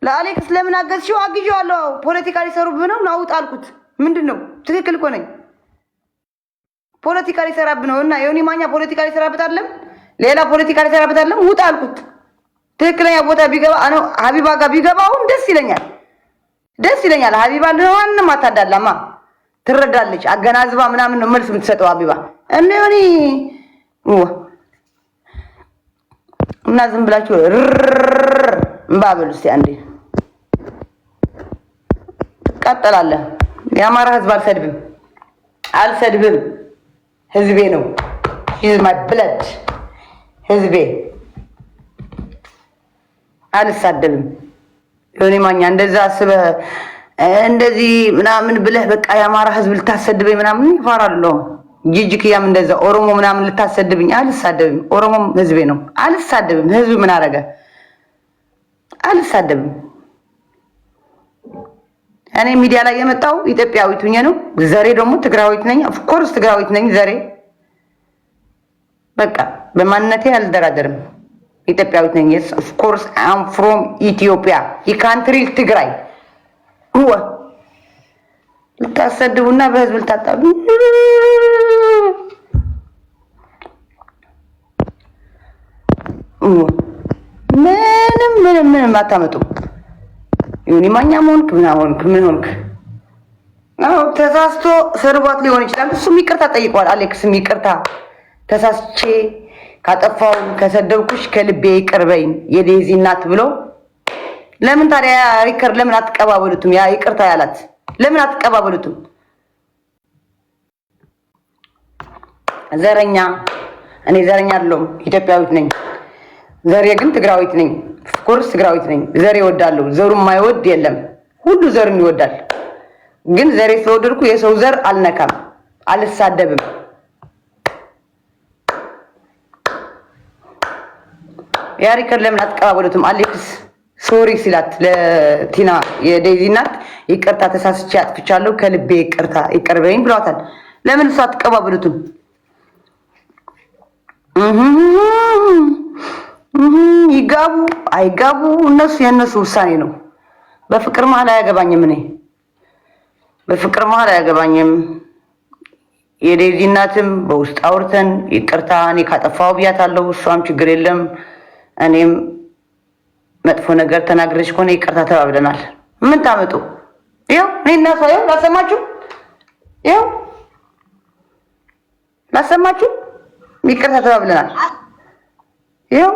ለአሌክስ ለምን አገዝሽው? አግዤዋለሁ። ፖለቲካ ሊሰሩብህ ነው ናውጥ አልኩት። ምንድነው? ትክክል እኮ ነኝ። ፖለቲካ ሊሰራብህ ነው እና ዮኒ ማኛ ፖለቲካ ሊሰራበት አይደለም፣ ሌላ ፖለቲካ ሊሰራበት አይደለም። ውጣ አልኩት። ትክክለኛ ቦታ ቢገባ ነው ሀቢባ ጋር ቢገባው ደስ ይለኛል፣ ደስ ይለኛል። ሀቢባ ለማንም አታዳላማ፣ ትረዳለች። አገናዝባ ምናምን ነው መልስ የምትሰጠው ሀቢባ እነ ዮኒ እና ዝም ብላችሁ እምባበሉ እስቲ አንዴ ትቃጠላለህ። የአማራ ህዝብ አልሰድብም። ህዝቤ ነው። is my blood ህዝቤ አልሳደብም። ዮኒ ማኛ እንደዛ አስበህ እንደዚህ ምናምን ብለህ በቃ የአማራ ህዝብ ልታሰድበኝ ምናምን ይፈራለሁ። ጂጂክያም እንደዛ ኦሮሞ ምናምን ልታሰድብኝ አልሳደብም። ኦሮሞም ህዝቤ ነው። አልሳደብም። ህዝብ ምን አረገ? አልሳደብም። እኔ ሚዲያ ላይ የመጣው ኢትዮጵያዊት ሆኜ ነው። ዘሬ ደግሞ ትግራዊት ነኝ። ኦፍ ኮርስ ትግራዊት ነኝ ዘሬ። በቃ በማንነቴ አልደራደርም። ኢትዮጵያዊት ነኝ። yes of course I am from Ethiopia የካንትሪ ትግራይ ሁዋ ልታሰድቡና በህዝብ ልታጣቡ ምንም አታመጡ። ዮኒ ማኛ ሆንክ ምን ሆንክ? አው ተሳስቶ ሰርቧት ሊሆን ይችላል። እሱም ይቅርታ ጠይቋል። አሌክስም ይቅርታ ተሳስቼ ካጠፋው ከሰደብኩሽ ከልቤ ይቅርበኝ የዴዚ እናት ብሎ ለምን ታዲያ ሪከርድ ለምን አትቀባበሉትም? ያ ይቅርታ ያላት ለምን አትቀባበሉትም? ዘረኛ እኔ ዘረኛ አይደለሁም፣ ኢትዮጵያዊት ነኝ። ዘሬ ግን ትግራዊት ነኝ። ኦፍኮርስ ትግራዊት ነኝ። ዘሬ እወዳለሁ። ዘሩን የማይወድ የለም፣ ሁሉ ዘርን ይወዳል። ግን ዘሬ ስለወደድኩ የሰው ዘር አልነካም፣ አልሳደብም። ያ ሪከርድ ለምን አትቀባበሉትም? አሌክስ ሶሪ ሲላት ለቲና የዴዚ እናት ይቅርታ ተሳስቼ አጥፍቻለሁ ከልቤ ይቅርታ ይቅርበኝ ብሏታል። ለምን እሱ አትቀባበሉትም? ይጋቡ አይጋቡ እነሱ የነሱ ውሳኔ ነው። በፍቅር መሀል አያገባኝም። እኔ በፍቅር መሀል አያገባኝም። የዴዚ እናትም በውስጥ አውርተን ይቅርታ እኔ ካጠፋው ብያታለሁ። እሷም ችግር የለም እኔም መጥፎ ነገር ተናግረሽ ከሆነ ይቅርታ ተባብለናል። ምን ታመጡ? ይኸው እኔና እሷ ይኸው ላሰማችሁ፣ ይኸው ላሰማችሁ ይቅርታ ተባብለናል። ይኸው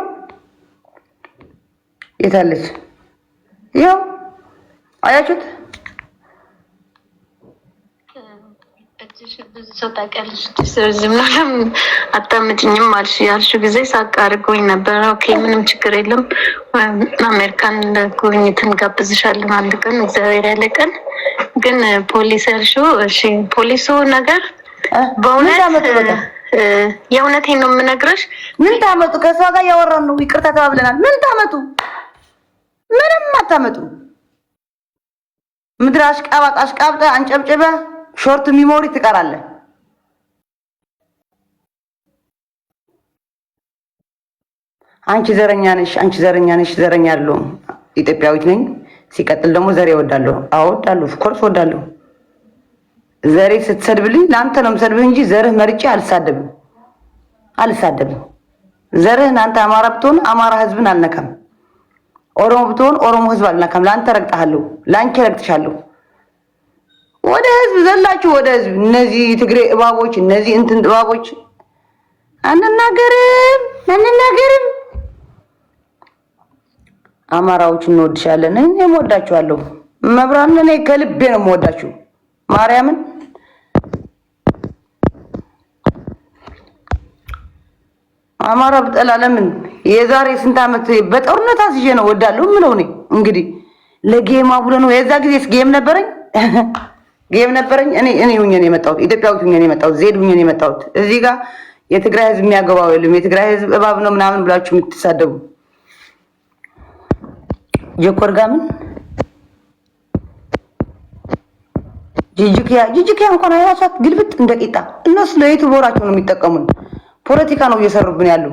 የታለች? ይኸው አያችሁት? ብዙ ሰው ታውቂያለሽ። ዝም ብለም አታምጭኝም አልሽ ያልሽው ጊዜ ሳቅ አድርጎኝ ነበር። ኦኬ ምንም ችግር የለም። አሜሪካን ለጉብኝት እንጋብዝሻለን አንድ ቀን እግዚአብሔር ያለ ቀን። ግን ፖሊስ ያልሽው እሺ፣ ፖሊሱ ነገር በእውነት የእውነቴን ነው የምነግርሽ። ምን ታመጡ? ከሷ ጋር ያወራን ነው ይቅርታ ተባብለናል። ምን ታመጡ? ምንም አታመጡ። ምድር አሽቃብጣ አንጨብጭበ ሾርት ሚሞሪ ትቀራለህ። አንቺ ዘረኛ ነሽ፣ አንቺ ዘረኛ ነሽ። ዘረኛ አይደለሁም፣ ኢትዮጵያዊት ነኝ። ሲቀጥል ደግሞ ዘሬ እወዳለሁ። አወዳለሁ፣ ኦፍ ኮርስ እወዳለሁ። ዘሬ ስትሰድብልኝ ለአንተ ነው የምሰድብህ እንጂ ዘርህ መርጬ አልሳደብም። ዘርህን አንተ አማራ ብትሆን አማራ ህዝብን አልነካም። ኦሮሞ ብትሆን ኦሮሞ ህዝብ አልነካም። ለአንተ ረግጠሃለሁ፣ ለአንቺ ረግጥሻለሁ። ወደ ህዝብ ዘላችሁ ወደ ህዝብ። እነዚህ ትግሬ እባቦች፣ እነዚህ እንትን እባቦች አንናገርም። አማራዎች እንወድሻለን፣ እኔም እወዳችኋለሁ። መብራን እኔ ከልቤ ነው የምወዳችሁ ማርያምን። አማራ ብጠላ ለምን? የዛሬ ስንት ዓመት በጦርነት አስይዤ ነው እወዳለሁ የምለው። እኔ እንግዲህ ለጌማ ብሎ ነው። የዛ ጊዜስ ጌም ነበረኝ እኔ ሁኜ ነው የመጣሁት። ኢትዮጵያዊት ሁኜ ነው የመጣሁት። ዜድ ሁኜ ነው የመጣሁት። እዚህ ጋር የትግራይ ህዝብ የሚያገባው የለም። የትግራይ ህዝብ እባብ ነው ምናምን ብላችሁ የምትሳደቡ የኮርጋምን ጂጂኪያ እንኳን አይዋሳት ግልብጥ እንደ ቂጣ። እነሱ ለዩቲዩበራቸው ነው የሚጠቀሙን። ፖለቲካ ነው እየሰሩብን ያሉ።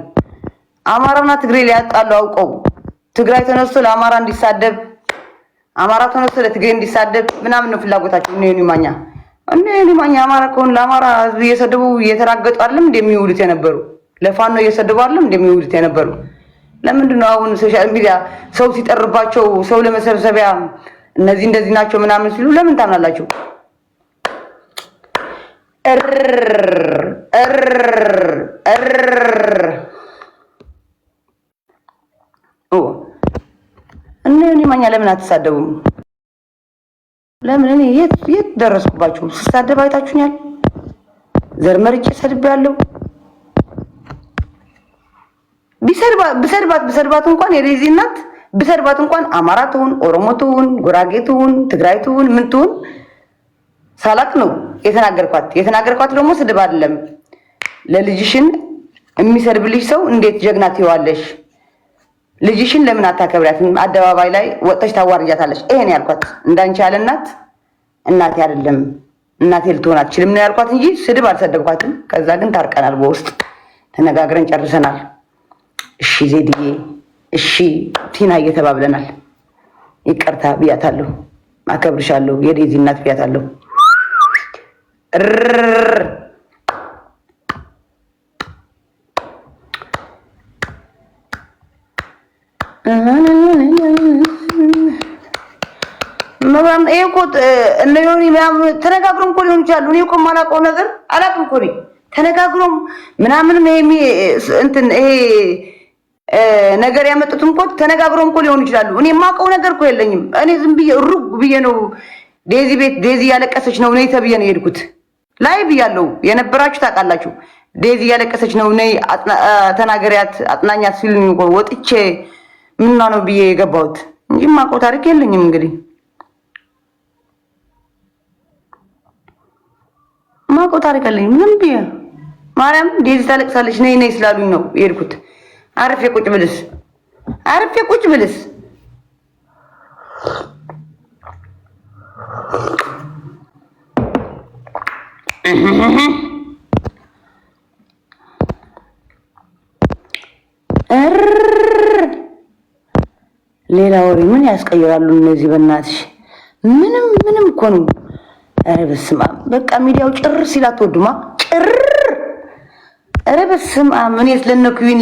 አማራና ትግሬ ሊያጣሉ አውቀው ትግራይ ተነስቶ ለአማራ እንዲሳደብ አማራ ተነስቶ ለትግሬ እንዲሳደብ ምናምን ነው ፍላጎታቸው። እነ ማኛ አማራ ከሆነ ለአማራ ህዝብ እየሰደቡ እየተራገጡ አይደለም እንደሚውሉት የነበሩ ለፋኖ እየሰደቡ አይደለም እንደሚውሉት የነበሩ። ለምንድን ነው አሁን ሶሻል ሚዲያ ሰው ሲጠርባቸው ሰው ለመሰብሰቢያ እነዚህ እንደዚህ ናቸው ምናምን ሲሉ ለምን ታምናላችሁ? እኔ ማኛ ለምን አትሳደቡም? ለምን እኔ የት ደረስኩባችሁ? ስሳደብ አይታችሁኛል። ዘር መርጬ ሰድቤያለሁ። ብሰድባት እንኳን የዴዚ እናት ብሰድባት እንኳን አማራ ትሁን ኦሮሞ ትሁን ጉራጌ ትሁን ትግራይ ትሁን ምን ትሁን ሳላቅ ነው የተናገርኳት ደግሞ ስድብ አይደለም። ለልጅሽን የሚሰድብልሽ ሰው እንዴት ጀግና ትይዋለሽ? ልጅሽን ለምን አታከብሪያትም? አደባባይ ላይ ወጥተሽ ታዋርጃታለሽ። ይሄን ያልኳት እንዳንቺ ያለ እናቴ አይደለም እናቴ ልትሆን አትችልም ነው ያልኳት እንጂ ስድብ አልሰደብኳትም። ከዛ ግን ታርቀናል፣ በውስጥ ተነጋግረን ጨርሰናል። እሺ ዜድዬ እሺ ቲና እየተባብለናል። ይቅርታ ብያታለሁ፣ አከብርሻለሁ የዴዚ እናት ብያታለሁ። እኮ እነ ዮኒ ተነጋግሮም እኮ ሊሆን ይችላል። እኔ እኮ የማላውቀው ነገር አላውቅም እኮ ተነጋግሮም ምናምንም ይሄ ነገር ያመጡት እኮ ተነጋግሮም እኮ ሊሆን ይችላሉ። እኔ የማውቀው ነገር እኮ የለኝም። እኔ ዝም ብዬ ሩግ ብዬ ነው ዴዚ ቤት ዴዚ ያለቀሰች ነው ነይ ተብዬ ነው የሄድኩት። ላይ ብያለሁ የነበራችሁ ታውቃላችሁ። ዴዚ ያለቀሰች ነው ነይ ተናገሪያት አጥናኛት ሲሉኝ እኮ ወጥቼ ምንና ነው ብዬ የገባሁት እንጂ የማውቀው ታሪክ የለኝም። እንግዲህ ማውቀው ታሪክ የለኝም። ዝም ብዬ ማርያም ዴዚ ታለቅሳለች ነይ ስላሉኝ ነው የሄድኩት። አርፌ ቁጭ ብልስ ሌላ ወሬ ምን ያስቀይራሉ እነዚህ? በእናትሽ ምንም እኮ ነው። ኧረ በስመ አብ በቃ ሚዲያው ጭር ሲል አትወዱማ? ኧረ በስመ አብ እኔ ስለነኩኝ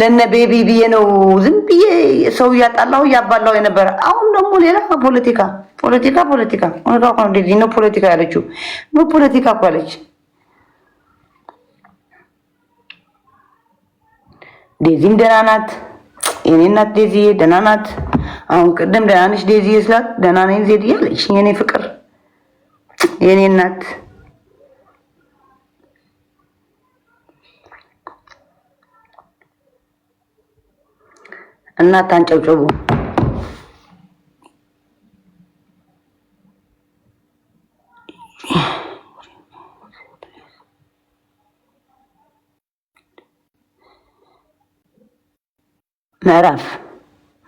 ለነ ቤቢ ብዬ ነው ዝም ብዬ ሰው እያባላሁ የነበረ። አሁን ደግሞ ሌላ ፖለቲካ ነው ዴዚ ነው ፖለቲካ ያለችው ነው ፖለቲካ እኮ አለች። ዴዚም ደህና ናት። የኔ እናት ዴዚ ደህና ናት። አሁን ቅድም ደህና ነሽ ዴዚ ስላት ደህና ነኝ ዜድ ያለች የኔ ፍቅር የኔ እናት እናት አንጨብጨቡ። ምዕራፍ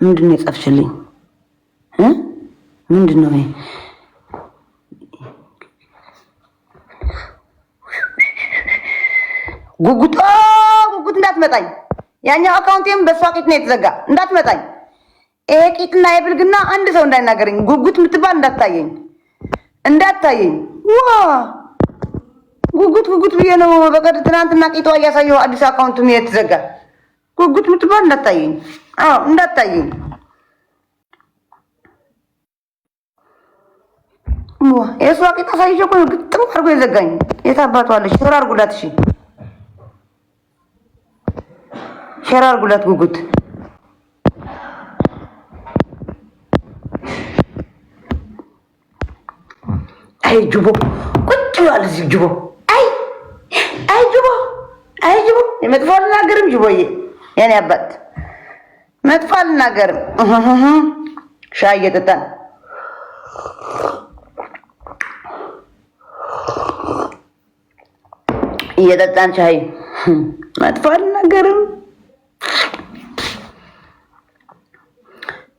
ምንድን ነው የጻፍሽልኝ? ምንድን ነው ጉጉት እንዳትመጣኝ። ያኛው አካውንቴም በሷ ቂጥ ነው የተዘጋ። እንዳትመጣኝ። ይሄ ቂጥና የብልግና አንድ ሰው እንዳይናገረኝ። ጉጉት የምትባል እንዳታየኝ። ዋ ጉጉት ብዬ ነው በቀር ትናንትና ቂጧ እያሳየው አዲስ አካውንቱም የተዘጋ። ጉጉት የምትባል እንዳታየኝ። አዎ እንዳታየኝ። ዋ የሷ ቂጥ አሳይቼ እኮ ግጥም አድርጎ የዘጋኝ። የታባቷለች ሸር አድርጉላት። እሺ ሸር አድርጉላት ጉጉት። አይ ጅቦ ቁጭ ብሏል እዚህ ጅቦ። አይ ጅቦ መጥፎ አልናገርም ጅቦዬ፣ የኔ አባት መጥፎ አልናገርም። ሻይ እየጠጣን ሻይ መጥፎ አልናገርም።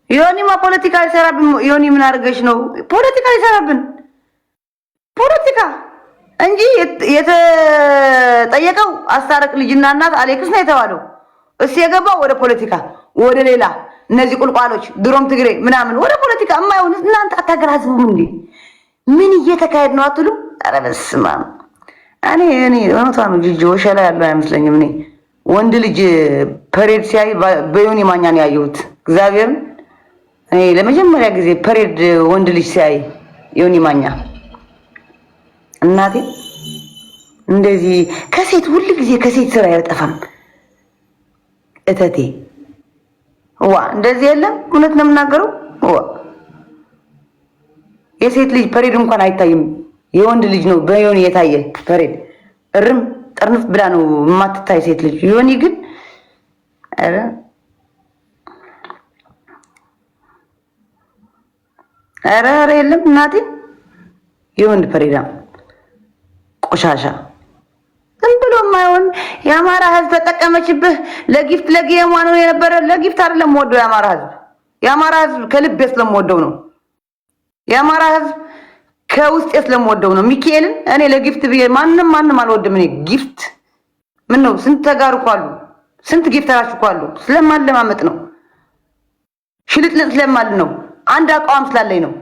ዮኒማ ፖለቲካ ይሰራብን። ዮኒ ምን አድርገሽ ነው ፖለቲካ ይሰራብን? ፖለቲካ እንጂ የተጠየቀው አስታረቅ ልጅና እናት አሌክስ ነው የተባለው። እሱ የገባው ወደ ፖለቲካ ወደ ሌላ እነዚህ ቁልቋሎች ድሮም ትግሬ ምናምን ወደ ፖለቲካ የማይሆን እናንተ አታገራዝቡም እንዴ? ምን እየተካሄድ ነው አትሉም? ኧረ በስመ አብ። እኔ እውነቷን ነው ጂጂ ወሸላ ያለው አይመስለኝም። እኔ ወንድ ልጅ ፐሬድ ሲያይ በዮኒ ማኛ ነው ያየሁት። እግዚአብሔርን እኔ ለመጀመሪያ ጊዜ ፐሬድ ወንድ ልጅ ሲያይ ዮኒ ማኛ እናቴ እንደዚህ ከሴት ሁሉ ጊዜ ከሴት ስራ አይጠፋም እተቴ። ዋ እንደዚህ የለም። እውነት ነው የምናገረው። ዋ የሴት ልጅ ፐሬድ እንኳን አይታይም። የወንድ ልጅ ነው በዮኒ የታየ ፐሬድ። እርም ጠርንፍ ብላ ነው የማትታይ ሴት ልጅ። ዮኒ ግን ኧረ የለም እናቴ። የወንድ ፐሬዳ ቆሻሻ ዝም ብሎ የማይሆን የአማራ ህዝብ ተጠቀመችብህ ለጊፍት ለጌማ ነው የነበረ። ለጊፍት አይደለም ወደው የአማራ ህዝብ ከልቤ ስለምወደው ነው። የአማራ ህዝብ ከውስጤ ስለምወደው ነው። ሚካኤልን እኔ ለጊፍት ማንም አልወድም። እኔ ጊፍት ምን ነው ስንት ተጋሩ እኮ አሉ፣ ስንት ጊፍተራችሁ እኮ አሉ። ስለማለማመጥ ነው፣ ሽልጥልጥ ስለማል ነው። አንድ አቋም ስላለኝ ነው።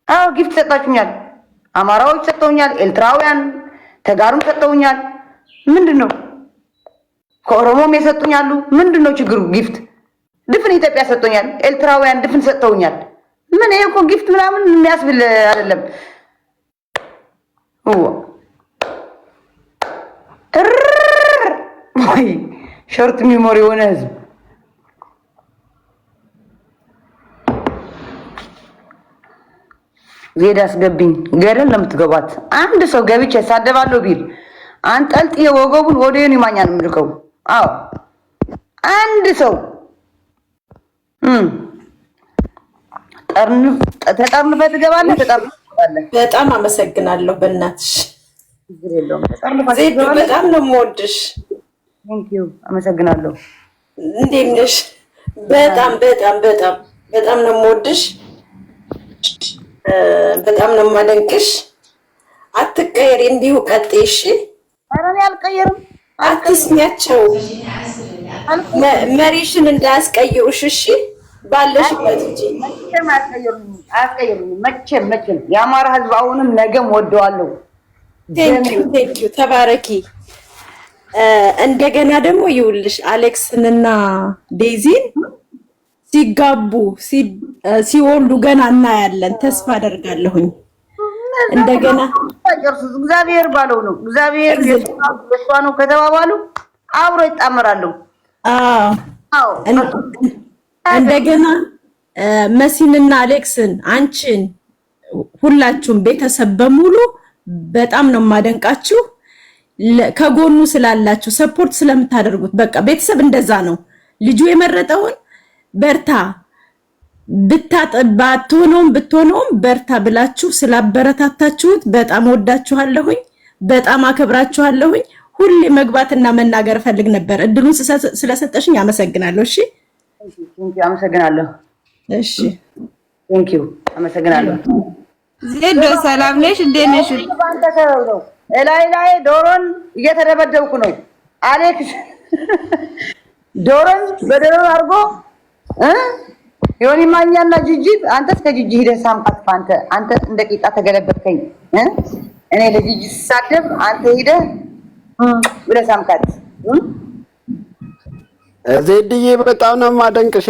አዎ ጊፍት ሰጣችሁኛል። አማራዎች ሰጥተውኛል፣ ኤርትራውያን ተጋሩም ሰጥተውኛል። ምንድነው ከኦሮሞም የሰጡኛሉ። ምንድነው ችግሩ? ጊፍት ድፍን ኢትዮጵያ ሰጥተውኛል፣ ኤርትራውያን ድፍን ሰጥተውኛል። ምን ይሄ እኮ ጊፍት ምናምን የሚያስብል አይደለም። ወይ ሾርት ሚሞሪ የሆነ ህዝብ ዜዳ አስገብኝ ገደል ለምትገባት አንድ ሰው ገብቼ ሳደባለሁ ቢል አንጠልጥዬ ወገቡን ወደ ዮኒ ማኛ ነው የምልከው። አዎ አንድ ሰው ተጠርንፈህ ትገባለህ። በጣም አመሰግናለሁ። በእናትሽ ዜድ በጣም ነው የምወድሽ። ቴንኪው አመሰግናለሁ። እንዴት ነሽ? በጣም ነው የምወድሽ። በጣም ነው የማደንቅሽ። አትቀየሪ፣ እንዲሁ ቀጥይ። እሺ? ኧረ እኔ አልቀየርም። አትስሚያቸው፣ መሪሽን እንዳያስቀይሩሽ። እሺ? ባለሽበት እንጂ አያስቀይሩኝም። መቼም የአማራ ህዝብ አሁንም ነገም ወደዋለሁ። ቴንኪው ተባረኪ። እንደገና ደግሞ ይውልሽ አሌክስንና ዴዚን ሲጋቡ ሲወልዱ ገና እናያለን። ተስፋ አደርጋለሁኝ። እንደገና እግዚአብሔር ባለው ነው። እግዚአብሔር የሷ ነው ከተባባሉ አብሮ ይጣመራሉ። አዎ እንደገና መሲንና አሌክስን አንቺን ሁላችሁም ቤተሰብ በሙሉ በጣም ነው የማደንቃችሁ። ከጎኑ ስላላችሁ ሰፖርት ስለምታደርጉት በቃ ቤተሰብ እንደዛ ነው። ልጁ የመረጠውን በርታ ብትሆነውም በርታ ብላችሁ ስላበረታታችሁት በጣም ወዳችኋለሁኝ፣ በጣም አከብራችኋለሁኝ። ሁሌ መግባትና መናገር ፈልግ ነበር። እድሉን ስለሰጠሽኝ አመሰግናለሁ። እሺ አመሰግናለሁ። እሺ ቴንኪው አመሰግናለሁ። ዜዶ ሰላም ነሽ? እንዴት ነሽ? ላይ ዶሮን እየተደበደብኩ ነው። አሌክስ ዶሮን በዶሮን አድርጎ ዮኒ ማኛና ጂጂ አንተስ ከጂጂ ሄደህ ሳምጣት። አንተ እንደ ቂጣ ተገለበጥከኝ። እኔ ለጂጂ ሳደብ አንተ ሄደህ ብለህ ሳምጣት። ዜድዬ በጣም ነው የማደንቅሽ።